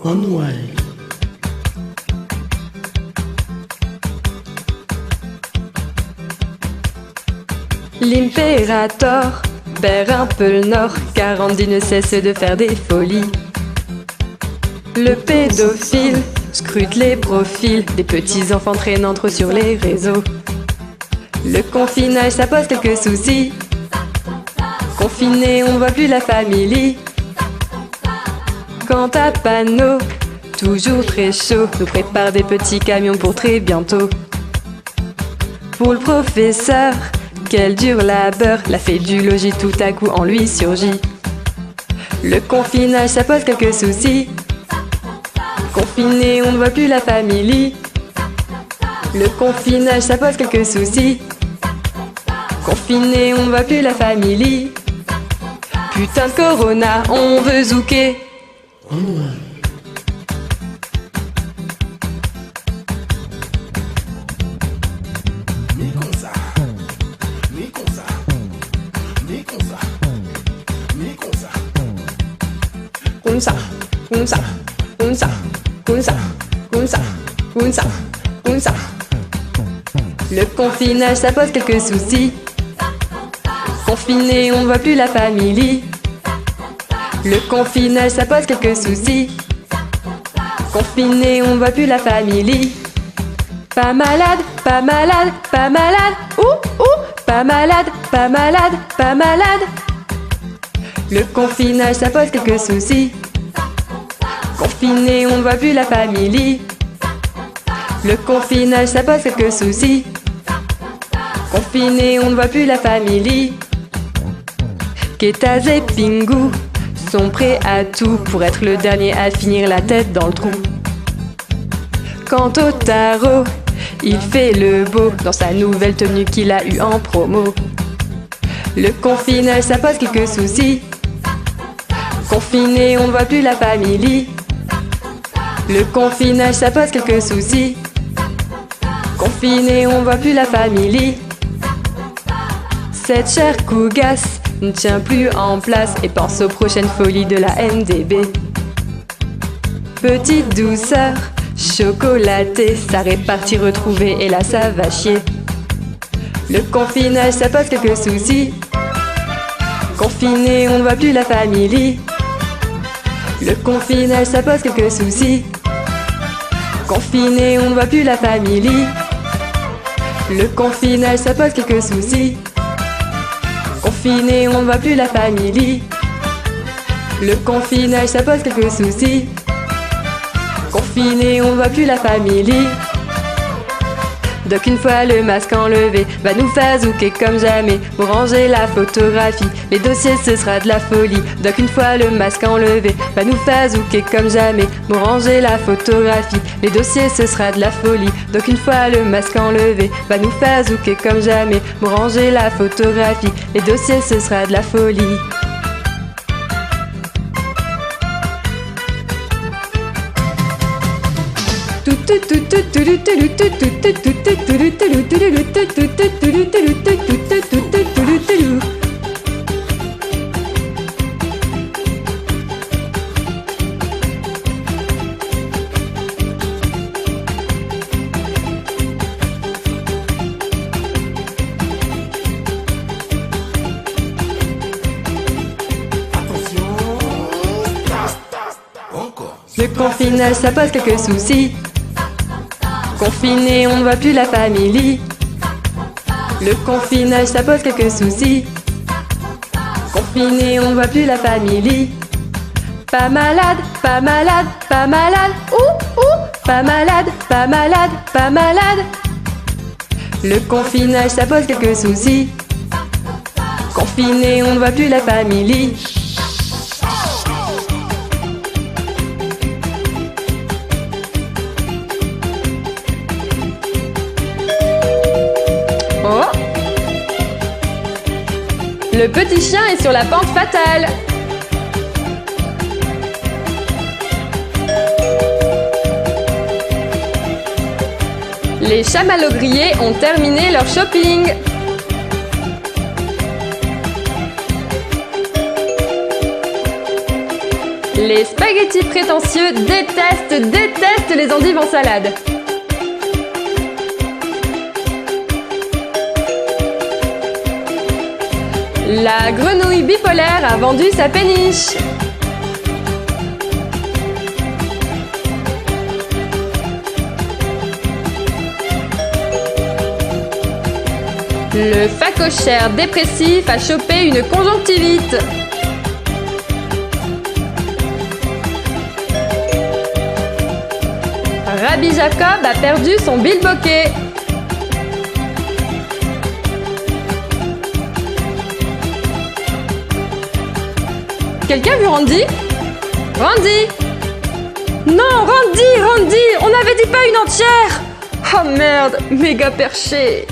Onward. L'impérator perd un peu le nord, car Andy ne cesse de faire des folies. Le pédophile scrute les profils des petits enfants traînant trop sur les réseaux. Le confinage, ça pose quelques soucis. Confiné, on ne voit plus la famille. Quant à Panneau, toujours très chaud, nous prépare des petits camions pour très bientôt. Pour le professeur, quel dur labeur, la fée du logis tout à coup en lui surgit. Le confinage, ça pose quelques soucis. Confiné, on ne voit plus la famille. Le confinage, ça pose quelques soucis. Confiné, on ne voit plus la famille. Putain de corona, on veut zouker. Unsa, unsa, unsa, unsa, unsa, unsa, unsa. Le confinage, ça pose quelques soucis. Confiné, on ne voit plus la famille. Le confinage, ça pose quelques soucis. Confiné, on ne voit plus la famille. Pas malade, pas malade, pas malade. Ouh, ouh, pas malade, pas malade, pas malade. Le confinage, ça pose quelques soucis. Confiné, on ne voit plus la famille. Le confinage, ça pose quelques soucis. Confiné, on ne voit plus la famille. Ketaz et Pingu sont prêts à tout pour être le dernier à finir la tête dans le trou. Quant au tarot, il fait le beau dans sa nouvelle tenue qu'il a eue en promo. Le confinage, ça pose quelques soucis. Confiné, on ne voit plus la famille. Le confinage, ça pose quelques soucis. Confiné, on ne voit plus la famille. Cette chère Cougasse ne tient plus en place et pense aux prochaines folies de la NDB. Petite douceur, chocolatée, sa répartie retrouvée et là ça va chier. Le confinage, ça pose quelques soucis. Confiné, on ne voit plus la famille. Le confinage, ça pose quelques soucis. Confiné, on ne voit plus la famille. Le confinage, ça pose quelques soucis. Confiné, on ne voit plus la famille. Le confinage, ça pose quelques soucis. Confiné, on ne voit plus la famille. Donc une fois le masque enlevé, va nous faire zouker comme jamais. Pour ranger la photographie, les dossiers ce sera de la folie. Donc une fois le masque enlevé, va nous faire zouker comme jamais. Pour ranger la photographie, les dossiers ce sera de la folie. Donc une fois le masque enlevé, va nous faire zouker comme jamais. Pour ranger la photographie, les dossiers ce sera de la folie. Le confinage, ça pose quelques soucis. Confiné, on ne voit plus la famille. Le confinage, ça pose quelques soucis. Confiné, on ne voit plus la famille. Pas malade, pas malade, pas malade. Ouh, ouh, pas malade, pas malade, pas malade. Le confinage, ça pose quelques soucis. Confiné, on ne voit plus la famille. Oh! Le petit chien est sur la pente fatale. Les chamallows grillés ont terminé leur shopping. Les spaghettis prétentieux détestent les endives en salade. La grenouille bipolaire a vendu sa péniche. Le phacochère dépressif a chopé une conjonctivite. Rabbi Jacob a perdu son bilboquet. Quelqu'un vu Randy? Randy! Non, Randy! On avait dit pas une entière! Oh merde, méga perché!